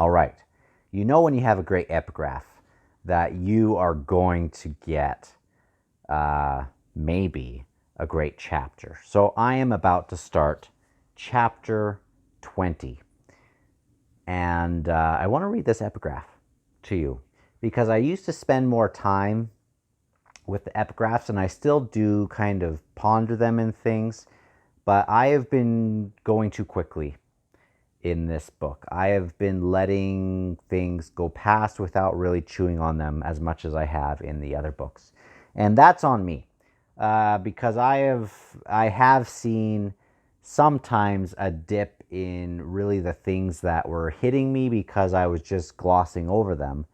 All right. You know when you have a great epigraph that you are going to get maybe a great chapter. So I am about to start chapter 20. And I want to read this epigraph to you because I used to spend more time with the epigraphs, and I still do kind of ponder them and things, but I have been going too quickly in this book. I have been letting things go past without really chewing on them as much as I have in the other books. And that's on me because I have seen sometimes a dip in really the things that were hitting me because I was just glossing over them.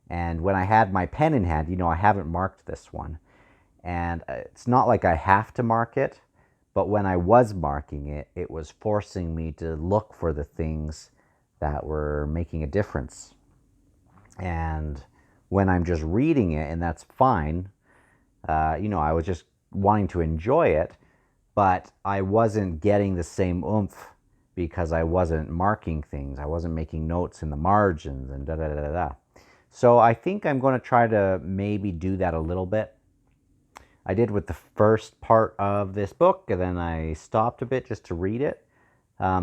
And when I had my pen in hand, I haven't marked this one. And it's not like I have to mark it, but when I was marking it, it was forcing me to look for the things that were making a difference. And when I'm just reading it, and that's fine, I was just wanting to enjoy it, but I wasn't getting the same oomph because I wasn't marking things. I wasn't making notes in the margins and da da da da da. So I think I'm going to try to maybe do that a little bit. I did with the first part of this book, and then I stopped a bit just to read it.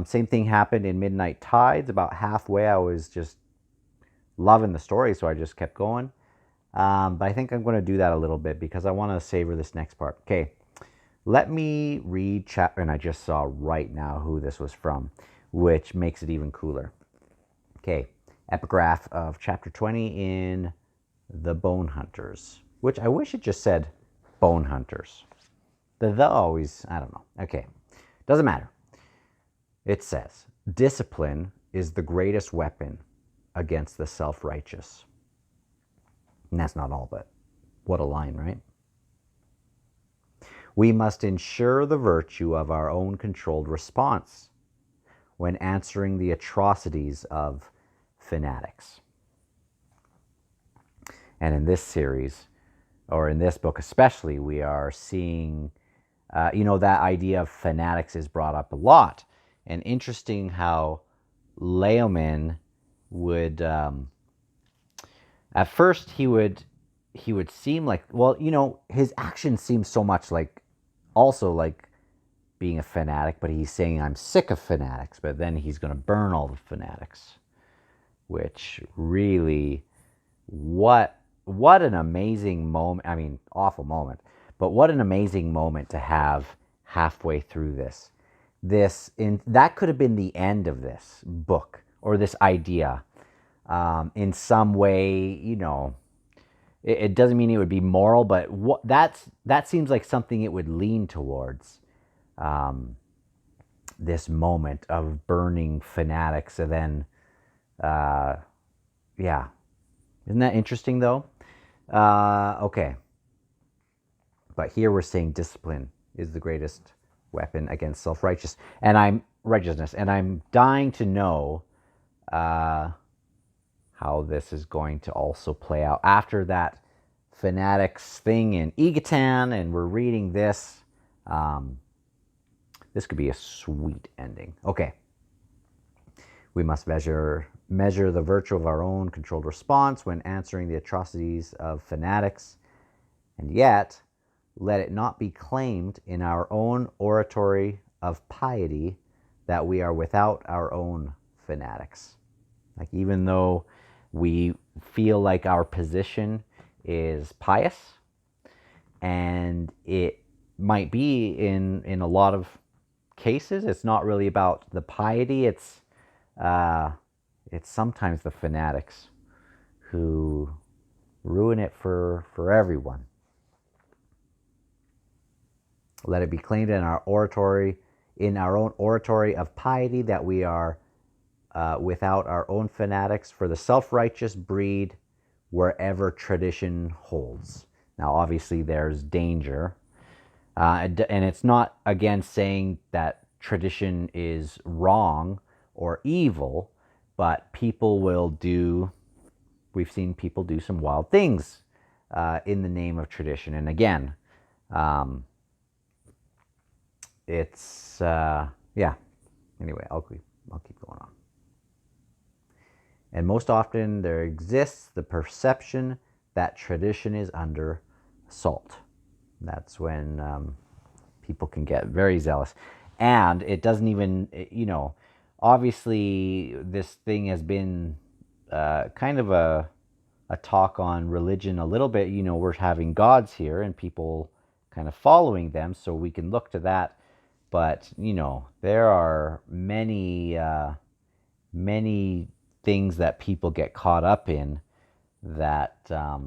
Same thing happened in Midnight Tides. About halfway, I was just loving the story, so I just kept going. But I think I'm going to do that a little bit because I want to savor this next part. Okay, let me read chapter, and I just saw right now who this was from, which makes it even cooler. Okay, epigraph of chapter 20 in the Bonehunters, which I wish it just said Bonehunters. The always, I don't know. Okay, doesn't matter. It says, discipline is the greatest weapon against the self-righteous. And that's not all, but what a line, right? We must ensure the virtue of our own controlled response when answering the atrocities of fanatics. And in this series, or in this book especially, we are seeing, that idea of fanatics is brought up a lot. And interesting how Leomin would, at first he would seem like, his actions seem so much like, also like being a fanatic, but he's saying, I'm sick of fanatics, but then he's going to burn all the fanatics, which really, what an amazing moment. I mean, awful moment, but what an amazing moment to have halfway through this. That could have been the end of this book or this idea. In some way, it doesn't mean it would be moral, but that seems like something it would lean towards. This moment of burning fanatics, and then, yeah, isn't that interesting though? Okay, but here we're saying discipline is the greatest weapon against self-righteousness, and I'm dying to know how this is going to also play out after that fanatics thing in Egatan, and we're reading this. This could be a sweet ending. Okay. We must measure the virtue of our own controlled response when answering the atrocities of fanatics, and yet let it not be claimed in our own oratory of piety that we are without our own fanatics. Like, even though we feel like our position is pious, and it might be in a lot of cases, it's not really about the piety, it's sometimes the fanatics who ruin it for everyone. Let it be claimed in our own oratory of piety that we are without our own fanatics, for the self-righteous breed wherever tradition holds. Now, obviously, there's danger. And it's not, again, saying that tradition is wrong or evil, but we've seen people do some wild things in the name of tradition. And again, it's, yeah. Anyway, I'll keep going on. And most often there exists the perception that tradition is under assault. That's when people can get very zealous. And it doesn't even, obviously this thing has been kind of a talk on religion a little bit. We're having gods here and people kind of following them, so we can look to that. But, there are many things that people get caught up in that are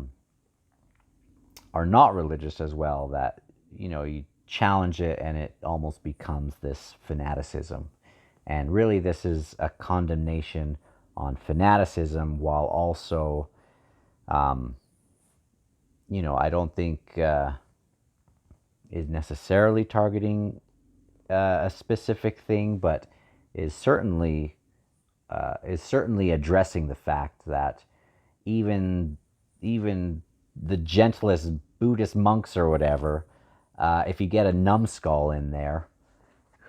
not religious as well, that, you challenge it and it almost becomes this fanaticism. And really, this is a condemnation on fanaticism, while also, I don't think is necessarily targeting a specific thing, but is certainly addressing the fact that even the gentlest Buddhist monks or whatever, if you get a numbskull in there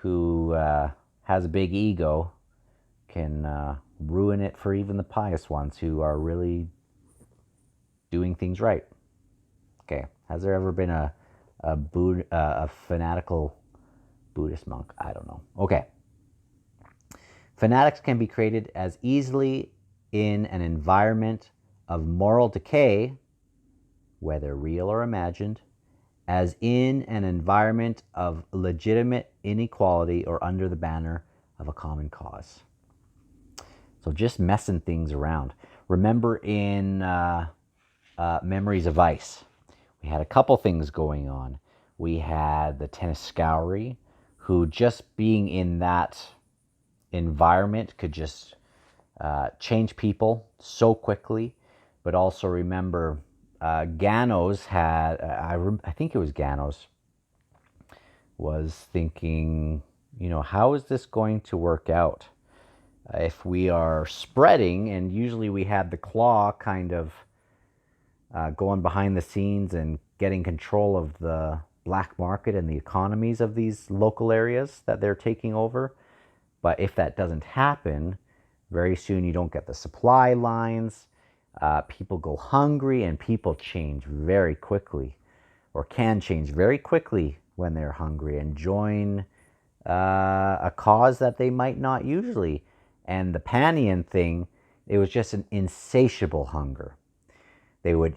who has a big ego, can ruin it for even the pious ones who are really doing things right. Okay, has there ever been a fanatical Buddhist monk? I don't know. Okay. Fanatics can be created as easily in an environment of moral decay, whether real or imagined, as in an environment of legitimate inequality or under the banner of a common cause. So just messing things around. Remember in Memories of Ice, we had a couple things going on. We had the Teniscowry, who just being in that environment could just change people so quickly. But also remember, Ganos had, I think it was Ganos, was thinking, how is this going to work out? If we are spreading, and usually we had the claw kind of going behind the scenes and getting control of the black market and the economies of these local areas that they're taking over. But if that doesn't happen, very soon you don't get the supply lines. People go hungry, and people change very quickly, or can change very quickly when they're hungry, and join a cause that they might not usually. And the Panian thing, it was just an insatiable hunger. They would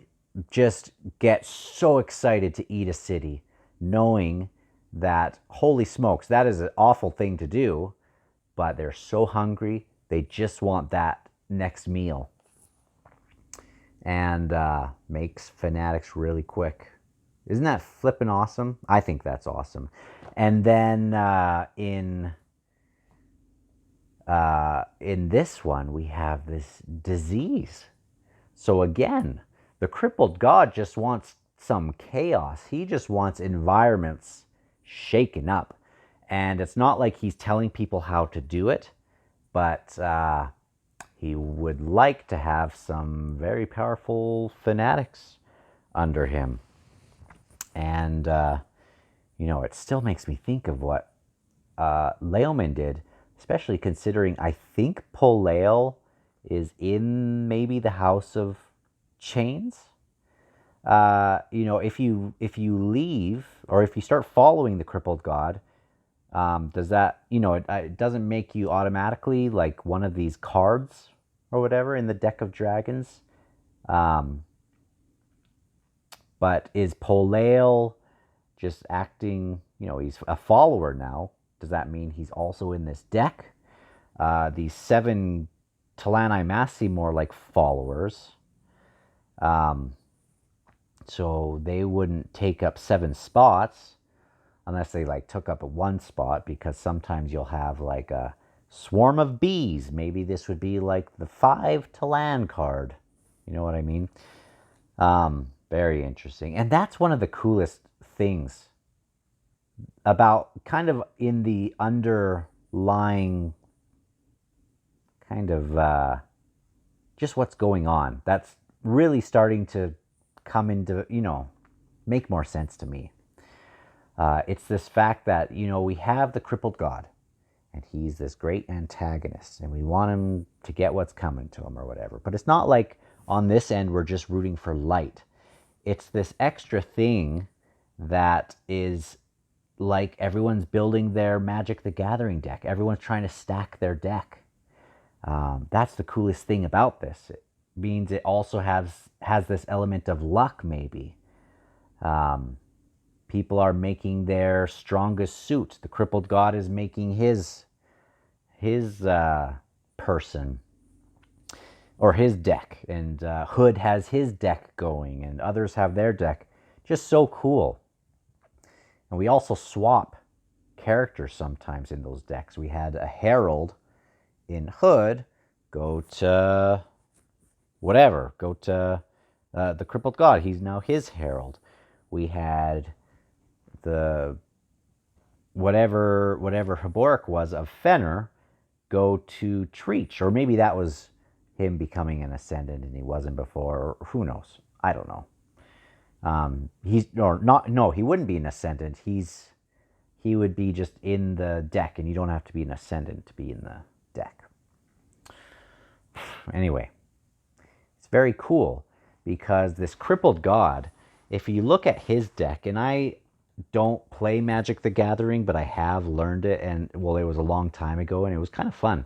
just get so excited to eat a city, knowing that, holy smokes, that is an awful thing to do, but they're so hungry, they just want that next meal. And makes fanatics really quick. Isn't that flippin' awesome? I think that's awesome. And then in this one, we have this disease. So again, the crippled god just wants some chaos. He just wants environments shaken up. And it's not like he's telling people how to do it, but he would like to have some very powerful fanatics under him. And, it still makes me think of what Laoman did, especially considering I think Polale is in maybe the House of Chains. If you leave, or if you start following the crippled god, does that, it doesn't make you automatically like one of these cards or whatever in the deck of dragons. But is Polale just acting, he's a follower now. Does that mean he's also in this deck? These 7 Talani Massey more like followers. So they wouldn't take up 7 spots unless they like took up a 1 spot, because sometimes you'll have like a swarm of bees. Maybe this would be like the 5 Talan card. You know what I mean? Very interesting. And that's one of the coolest things about kind of in the underlying kind of just what's going on. That's really starting to come into, make more sense to me. It's this fact that, we have the crippled god, and he's this great antagonist, and we want him to get what's coming to him or whatever. But it's not like on this end we're just rooting for light. It's this extra thing that is like everyone's building their Magic the Gathering deck. Everyone's trying to stack their deck. That's the coolest thing about this. It means it also has this element of luck, maybe. People are making their strongest suit. The Crippled God is making his person or his deck, and Hood has his deck going, and others have their deck. Just so cool. And we also swap characters sometimes in those decks. We had a Herald in Hood go to whatever, go to the Crippled God. He's now his Herald. We had the whatever Haboric was of Fenner go to Treach, or maybe that was him becoming an Ascendant and he wasn't before, or who knows? I don't know. He wouldn't be an Ascendant. He would be just in the deck, and you don't have to be an Ascendant to be in the deck. Anyway, it's very cool because this Crippled God, if you look at his deck, and I don't play Magic the Gathering, but I have learned it, and well, it was a long time ago, and it was kind of fun.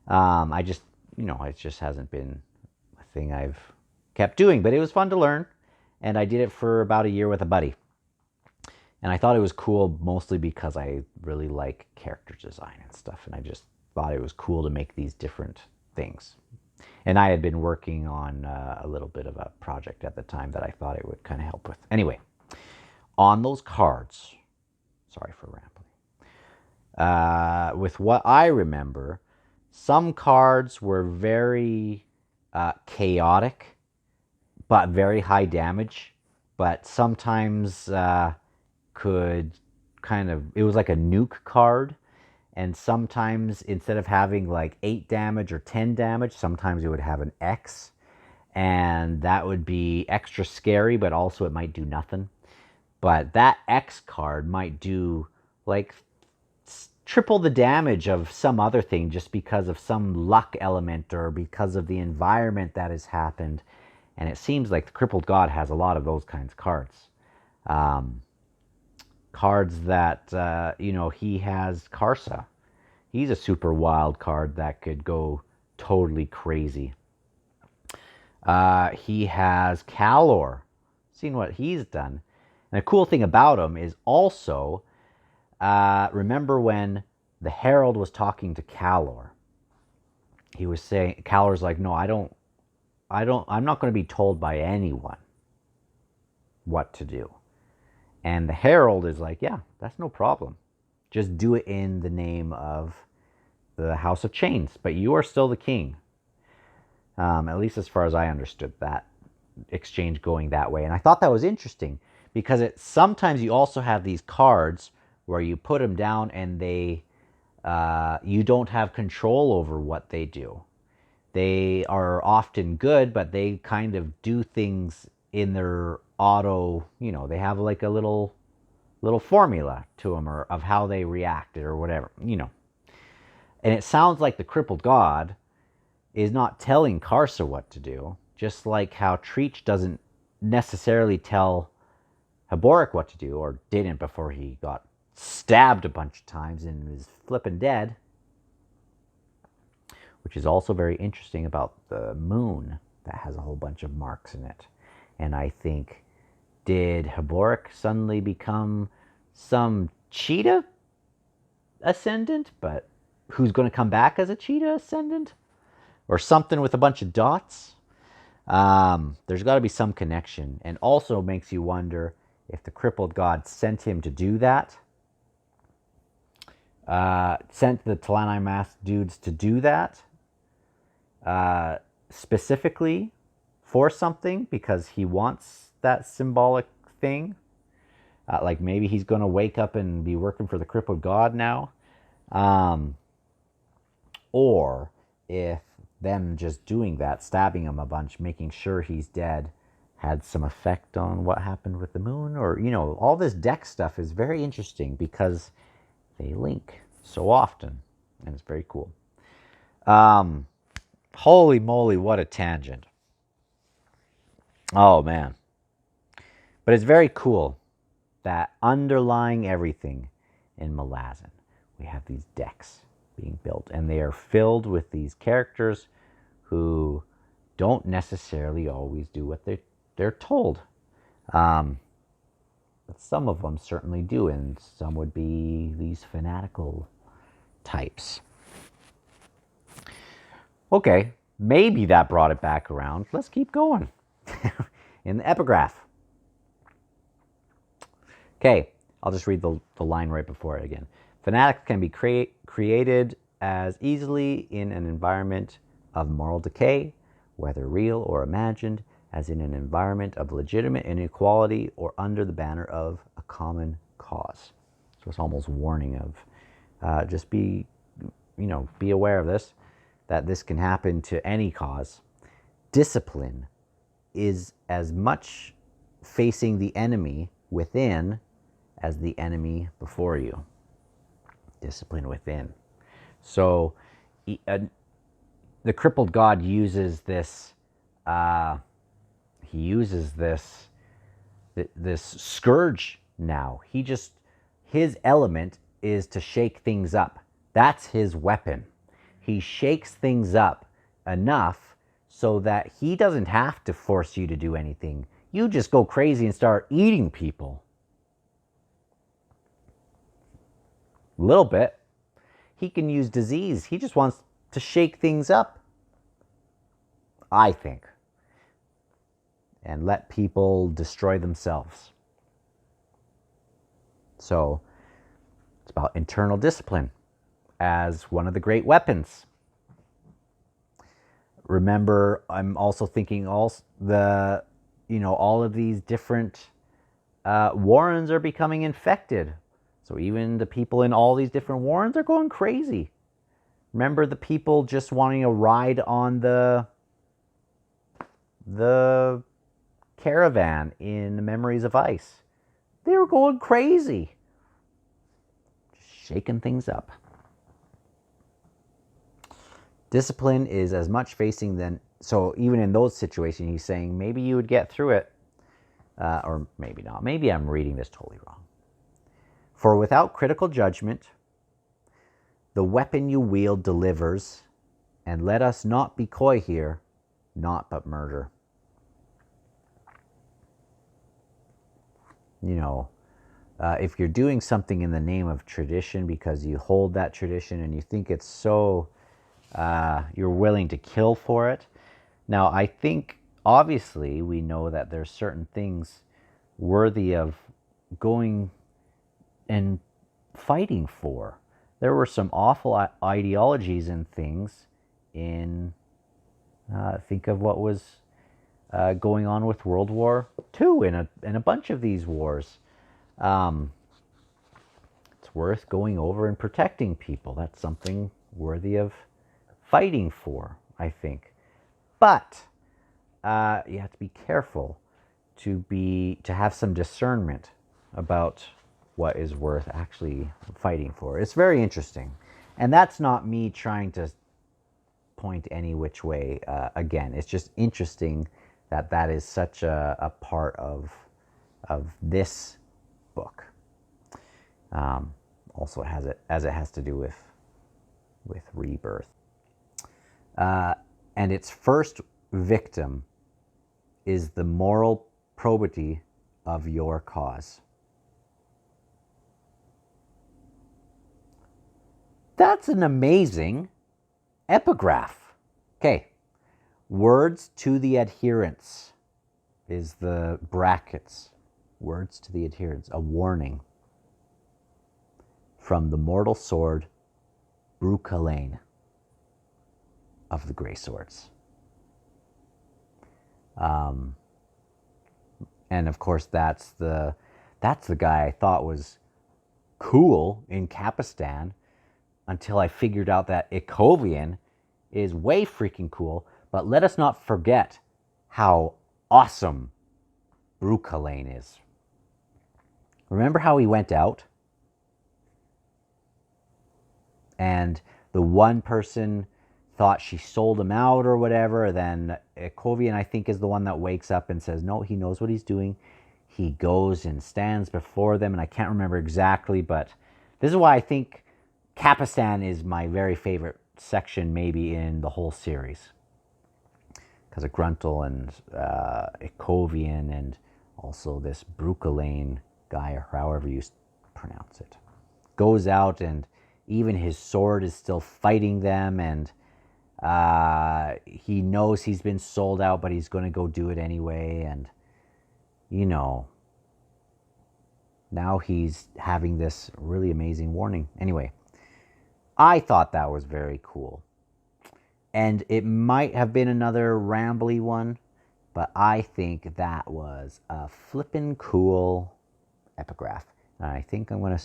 I just, it just hasn't been a thing I've kept doing, but it was fun to learn, and I did it for about a year with a buddy. And I thought it was cool mostly because I really like character design and stuff, and I just thought it was cool to make these different things. And I had been working on a little bit of a project at the time that I thought it would kind of help with. Anyway, on those cards, sorry for rambling, with what I remember, some cards were very chaotic, but very high damage, but sometimes could kind of, it was like a nuke card, and sometimes instead of having like 8 damage or 10 damage, sometimes it would have an X, and that would be extra scary, but also it might do nothing. But that X card might do like triple the damage of some other thing just because of some luck element or because of the environment that has happened. And it seems like the Crippled God has a lot of those kinds of cards. Cards that, he has Karsa. He's a super wild card that could go totally crazy. He has Kalor. Seen what he's done. And the cool thing about him is also, remember when the Herald was talking to Kalor? He was saying, Kalor's like, no, I'm not going to be told by anyone what to do. And the Herald is like, yeah, that's no problem. Just do it in the name of the House of Chains, but you are still the king. At least as far as I understood that exchange going that way. And I thought that was interesting because sometimes you also have these cards where you put them down and you don't have control over what they do. They are often good, but they kind of do things in their auto, they have like a little formula to them or of how they reacted or whatever, And it sounds like the Crippled God is not telling Karsa what to do, just like how Treach doesn't necessarily tell Haboric what to do, or didn't before he got stabbed a bunch of times and is flipping dead. Which is also very interesting about the moon that has a whole bunch of marks in it. And I think, did Haboric suddenly become some cheetah ascendant, but who's going to come back as a cheetah ascendant? Or something with a bunch of dots? There's got to be some connection. And also makes you wonder if the Crippled God sent him to do that. Sent the Talani Mask dudes to do that. Specifically for something because he wants that symbolic thing. Like maybe he's going to wake up and be working for the Crippled God now. Or if them just doing that, stabbing him a bunch, making sure he's dead, had some effect on what happened with the moon. Or, all this deck stuff is very interesting because they link so often. and it's very cool. Holy moly, what a tangent. Oh, man. But it's very cool that underlying everything in Malazan, we have these decks being built, and they are filled with these characters who don't necessarily always do what they're told. But some of them certainly do, and some would be these fanatical types. Okay, maybe that brought it back around. Let's keep going. In the epigraph. Okay, I'll just read the line right before it again. Fanatics can be created as easily in an environment of moral decay, whether real or imagined, as in an environment of legitimate inequality or under the banner of a common cause. So it's almost warning of just be aware of this, that this can happen to any cause. Discipline is as much facing the enemy within as the enemy before you. Discipline within. So the crippled god uses this. He uses this scourge now. His element is to shake things up. That's his weapon. He shakes things up enough so that he doesn't have to force you to do anything. You just go crazy and start eating people. A little bit. He can use disease. He just wants to shake things up, I think, and let people destroy themselves. So it's about internal discipline as one of the great weapons. Remember, I'm also thinking all of these different warrens are becoming infected. So even the people in all these different warrens are going crazy. Remember the people just wanting a ride on the caravan in Memories of Ice. They were going crazy. Just shaking things up. Discipline is as much facing than... So even in those situations, he's saying maybe you would get through it. Or maybe not. Maybe I'm reading this totally wrong. For without critical judgment, the weapon you wield delivers, and let us not be coy here, naught but murder. If you're doing something in the name of tradition because you hold that tradition and you think it's so, you're willing to kill for it. Now, I think, obviously, we know that there's certain things worthy of going and fighting for. There were some awful ideologies and things in, think of what was going on with World War II in a bunch of these wars. It's worth going over and protecting people. That's something worthy of fighting for, I think. But you have to be careful to have some discernment about what is worth actually fighting for. It's very interesting. And that's not me trying to point any which way. Again, it's just interesting that is such a part of this book. Also it has to do with rebirth. And its first victim is the moral probity of your cause. That's an amazing epigraph. Okay. Words to the adherents is the brackets. Words to the adherents. A warning from the mortal sword, Brucalain of the Grey Swords. And of course, that's the guy I thought was cool in Capistan, until I figured out that Ikovian is way freaking cool. But let us not forget how awesome Brucalain is. Remember how he went out and the one person thought she sold him out or whatever. Then Kovian, I think, is the one that wakes up and says, no, he knows what he's doing. He goes and stands before them, and I can't remember exactly, but this is why I think Kapistan is my very favorite section maybe in the whole series. Because of Gruntle and Kovian and also this Bruchalane guy, or however you pronounce it, goes out, and even his sword is still fighting them, and he knows he's been sold out, but he's going to go do it anyway. And you know, now he's having this really amazing warning. Anyway, I thought that was very cool, and it might have been another rambly one, but I think that was a flippin' cool epigraph. And I think I'm going to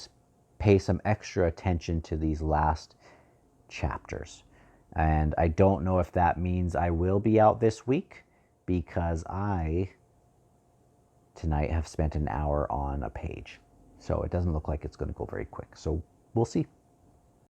pay some extra attention to these last chapters. And I don't know if that means I will be out this week, because I tonight have spent an hour on a page. So it doesn't look like it's going to go very quick. So we'll see.